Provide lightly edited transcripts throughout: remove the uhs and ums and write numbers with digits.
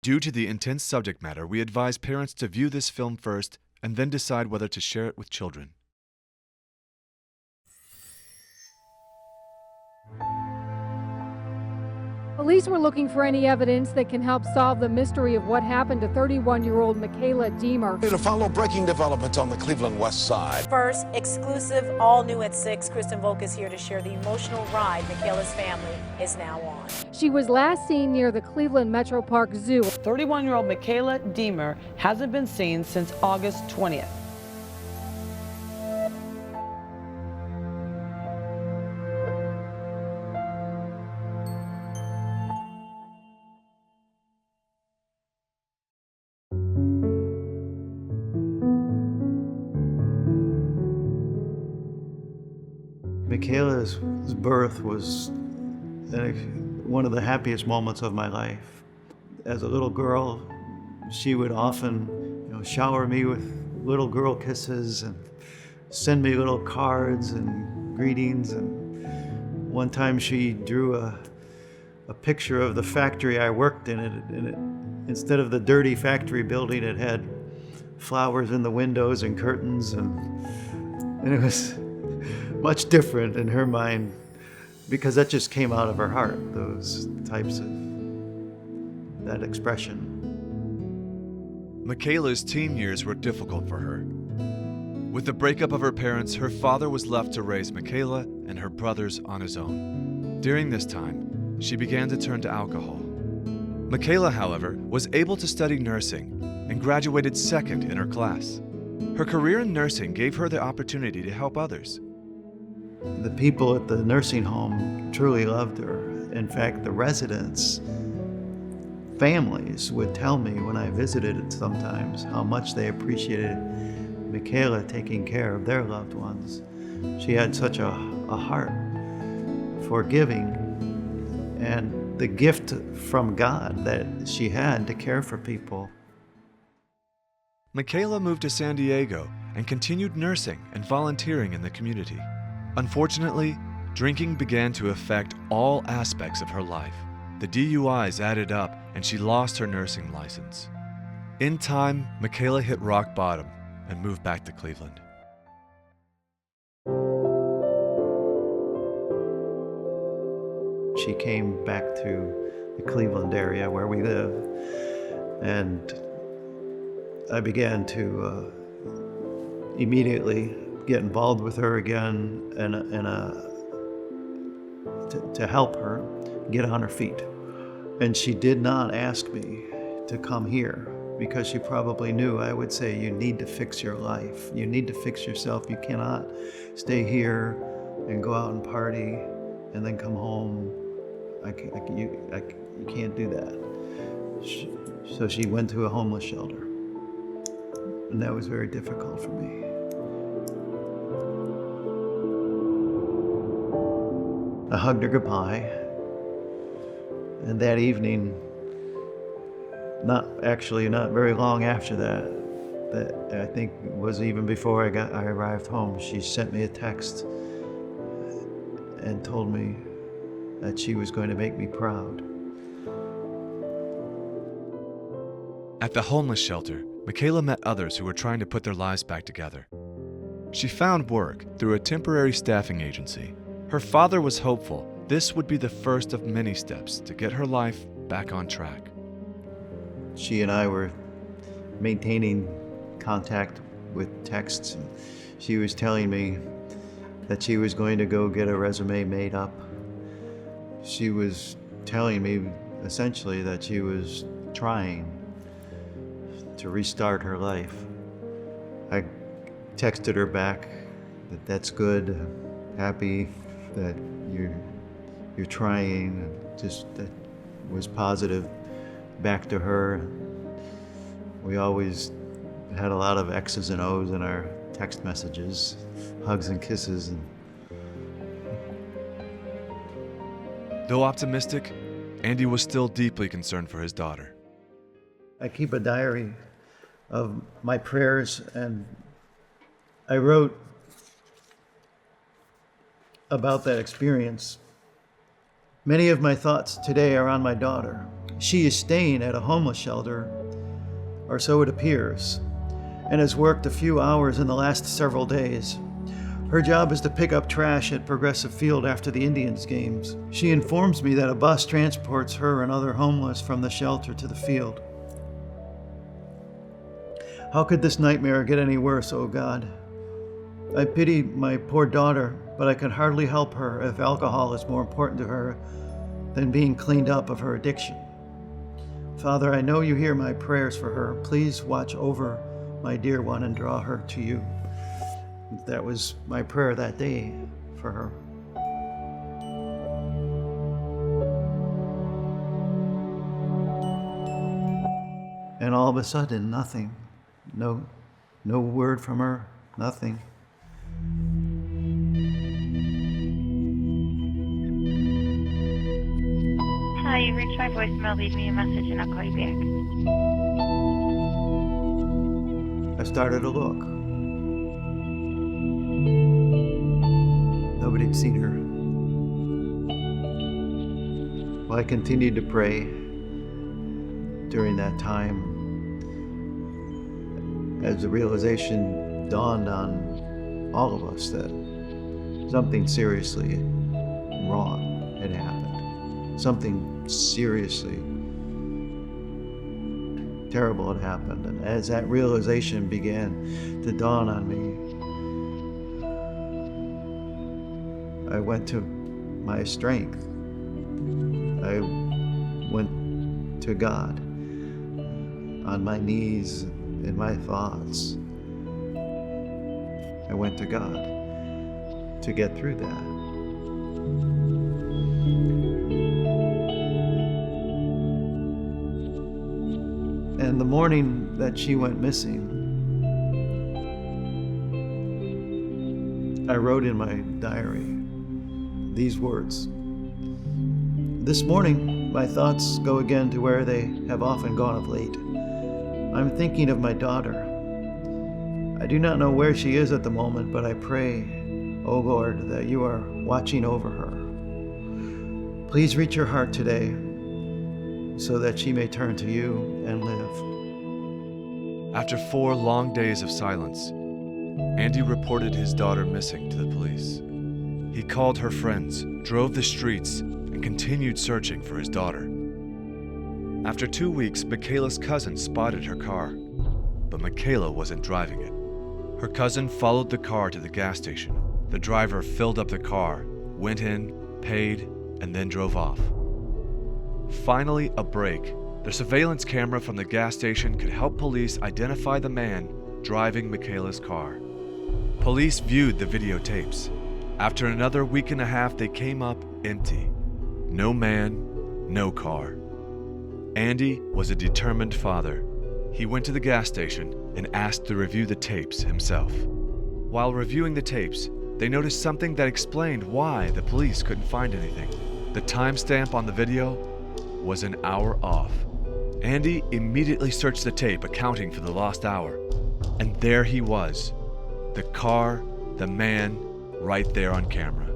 Due to the intense subject matter, we advise parents to view this film first and then decide whether to share it with children. Police were looking for any evidence that can help solve the mystery of what happened to 31-year-old Michaela Deemer. To follow breaking developments on the Cleveland West Side. First, exclusive, all new at 6. Kristen Volk is here to share the emotional ride Michaela's family is now on. She was last seen near the Cleveland Metro Park Zoo. 31-year-old Michaela Deemer hasn't been seen since August 20th. Michaela's birth was one of the happiest moments of my life. As a little girl, she would often, shower me with little girl kisses and send me little cards and greetings. And one time she drew a picture of the factory I worked in, and instead of the dirty factory building, it had flowers in the windows and curtains, and it was much different in her mind, because that just came out of her heart, those types of, that expression. Michaela's teen years were difficult for her. With the breakup of her parents, her father was left to raise Michaela and her brothers on his own. During this time, she began to turn to alcohol. Michaela, however, was able to study nursing and graduated second in her class. Her career in nursing gave her the opportunity to help others. The people at the nursing home truly loved her. In fact, the residents' families would tell me when I visited sometimes how much they appreciated Michaela taking care of their loved ones. She had such a heart for giving, and the gift from God that she had to care for people. Michaela moved to San Diego and continued nursing and volunteering in the community. Unfortunately, drinking began to affect all aspects of her life. The DUIs added up and she lost her nursing license. In time, Michaela hit rock bottom and moved back to Cleveland. She came back to the Cleveland area where we live, and I began to immediately get involved with her again to help her get on her feet. And she did not ask me to come here because she probably knew I would say, you need to fix your life. You need to fix yourself. You cannot stay here and go out and party and then come home. You can't do that. So she went to a homeless shelter. And that was very difficult for me. I hugged her goodbye, and that evening, not very long after that I think was even before I arrived home, she sent me a text and told me that she was going to make me proud. At the homeless shelter, Michaela met others who were trying to put their lives back together. She found work through a temporary staffing agency. Her father was hopeful this would be the first of many steps to get her life back on track. She and I were maintaining contact with texts, and she was telling me that she was going to go get a resume made up. She was telling me essentially that she was trying to restart her life. I texted her back that that's good, happy that you're trying, and just that was positive back to her. We always had a lot of X's and O's in our text messages, hugs and kisses. Though optimistic, Andy was still deeply concerned for his daughter. I keep a diary of my prayers, and I wrote about that experience Many of my thoughts today are on my daughter. She is staying at a homeless shelter, or so it appears, and has worked a few hours in the last several days. Her job is to pick up trash at Progressive Field after the Indians games. She informs me that a bus transports her and other homeless from the shelter to the field. How could this nightmare get any worse, oh God? I pity my poor daughter, but I can hardly help her if alcohol is more important to her than being cleaned up of her addiction. Father, I know you hear my prayers for her. Please watch over my dear one and draw her to you. That was my prayer that day for her. And all of a sudden, nothing. No word from her, nothing. Hi, you reached my voicemail. Leave me a message and I'll call you back. I started to look. Nobody had seen her. Well, I continued to pray during that time as the realization dawned on all of us that something seriously wrong had happened. Something seriously terrible had happened. And as that realization began to dawn on me, I went to my strength. I went to God on my knees in my thoughts. I went to God to get through that. And the morning that she went missing, I wrote in my diary these words. This morning, my thoughts go again to where they have often gone of late. I'm thinking of my daughter. I do not know where she is at the moment, but I pray, O Lord, that you are watching over her. Please reach her heart today so that she may turn to you and live. After 4 long days of silence, Andy reported his daughter missing to the police. He called her friends, drove the streets, and continued searching for his daughter. After 2 weeks, Michaela's cousin spotted her car, but Michaela wasn't driving it. Her cousin followed the car to the gas station. The driver filled up the car, went in, paid, and then drove off. Finally, a break. The surveillance camera from the gas station could help police identify the man driving Michaela's car. Police viewed the videotapes. After another week and a half, they came up empty. No man, no car. Andy was a determined father. He went to the gas station and asked to review the tapes himself. While reviewing the tapes, they noticed something that explained why the police couldn't find anything. The timestamp on the video was an hour off. Andy immediately searched the tape, accounting for the lost hour. And there he was. The car, the man, right there on camera.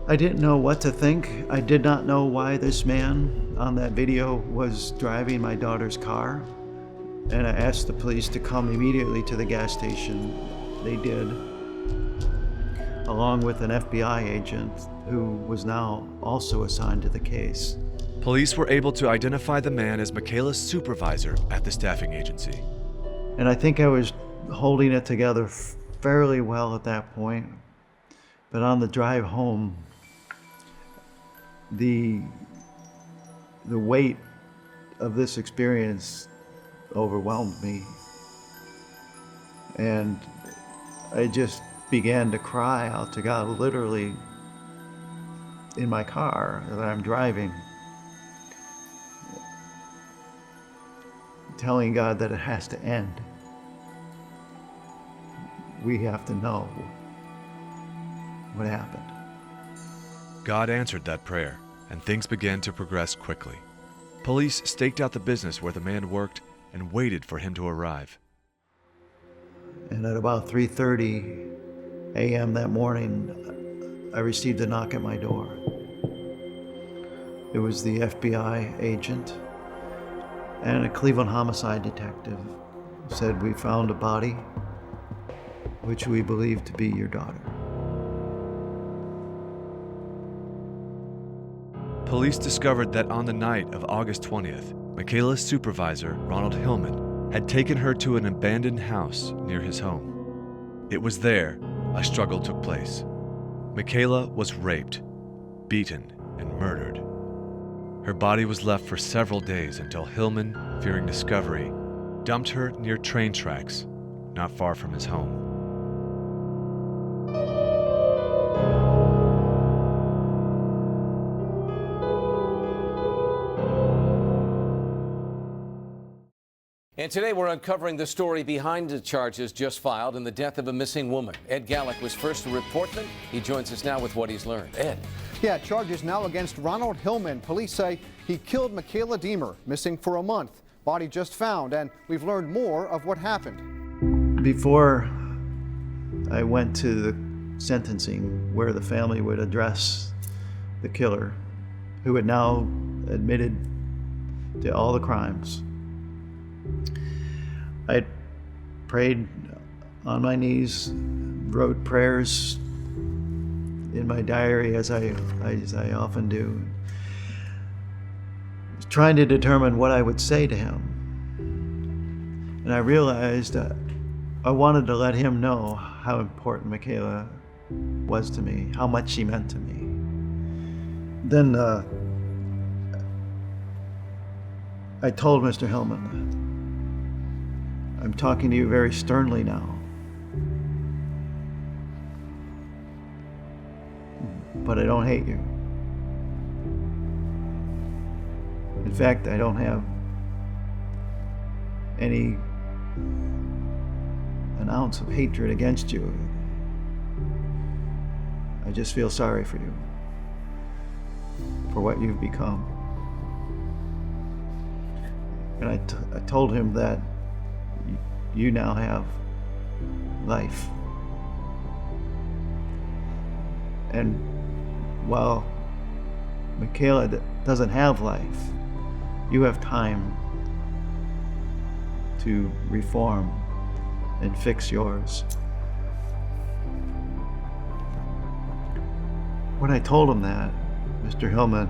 I didn't know what to think. I did not know why this man on that video was driving my daughter's car. And I asked the police to come immediately to the gas station. They did, along with an FBI agent who was now also assigned to the case. Police were able to identify the man as Michaela's supervisor at the staffing agency. And I think I was holding it together fairly well at that point. But on the drive home, the weight of this experience overwhelmed me. And I just began to cry out to God, literally in my car that I'm driving, telling God that it has to end. We have to know what happened. God answered that prayer, and things began to progress quickly. Police staked out the business where the man worked and waited for him to arrive. And at about 3:30 a.m. that morning, I received a knock at my door. It was the FBI agent and a Cleveland homicide detective said, "We found a body which we believe to be your daughter." Police discovered that on the night of August 20th, Michaela's supervisor, Ronald Hillman, had taken her to an abandoned house near his home. It was there a struggle took place. Michaela was raped, beaten, and murdered. Her body was left for several days until Hillman, fearing discovery, dumped her near train tracks not far from his home. And today we're uncovering the story behind the charges just filed in the death of a missing woman. Ed Gallick was first to report them. He joins us now with what he's learned. Ed. Yeah, charges now against Ronald Hillman. Police say he killed Michaela Deemer, missing for a month. Body just found, and we've learned more of what happened. Before I went to the sentencing where the family would address the killer, who had now admitted to all the crimes, I prayed on my knees, wrote prayers in my diary as I often do, trying to determine what I would say to him. And I realized that I wanted to let him know how important Michaela was to me, how much she meant to me. Then I told Mr. Hillman, "I'm talking to you very sternly now. But I don't hate you. In fact, I don't have an ounce of hatred against you. I just feel sorry for you, for what you've become." And I told him that you now have life. And while Michaela doesn't have life, you have time to reform and fix yours. When I told him that, Mr. Hillman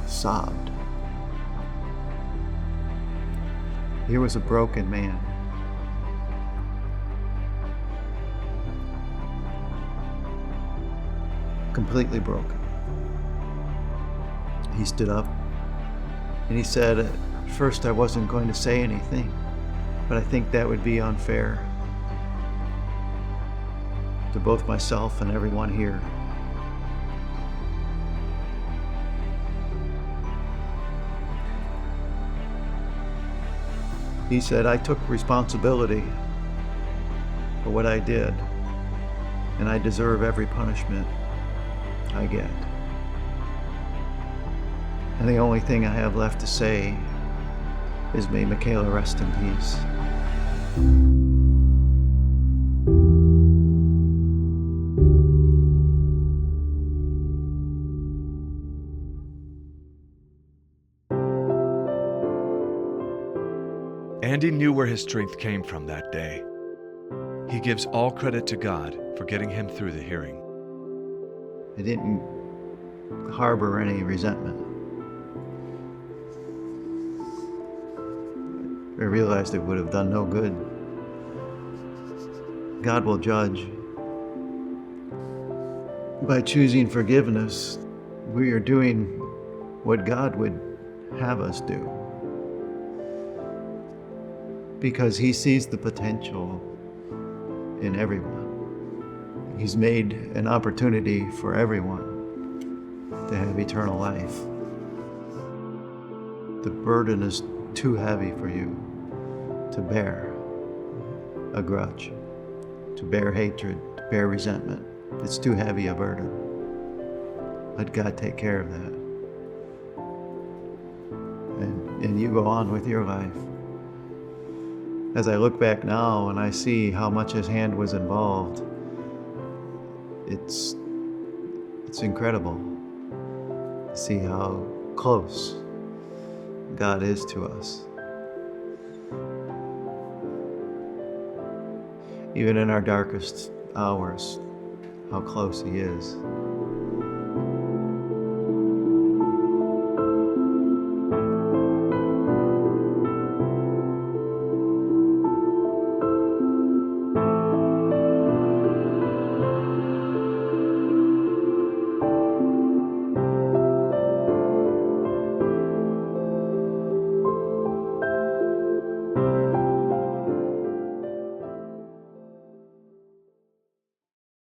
sobbed. Here was a broken man. Completely broken. He stood up and he said, "At first I wasn't going to say anything, but I think that would be unfair to both myself and everyone here. He said, "I took responsibility for what I did, and I deserve every punishment I get. And the only thing I have left to say is may Michaela rest in peace." Andy knew where his strength came from that day. He gives all credit to God for getting him through the hearing. I didn't harbor any resentment. I realized it would have done no good. God will judge. By choosing forgiveness, we are doing what God would have us do. Because He sees the potential in everyone. He's made an opportunity for everyone to have eternal life. The burden is too heavy for you to bear a grudge, to bear hatred, to bear resentment. It's too heavy a burden. Let God take care of that. And you go on with your life. As I look back now and I see how much His hand was involved, It's incredible to see how close God is to us. Even in our darkest hours, how close He is.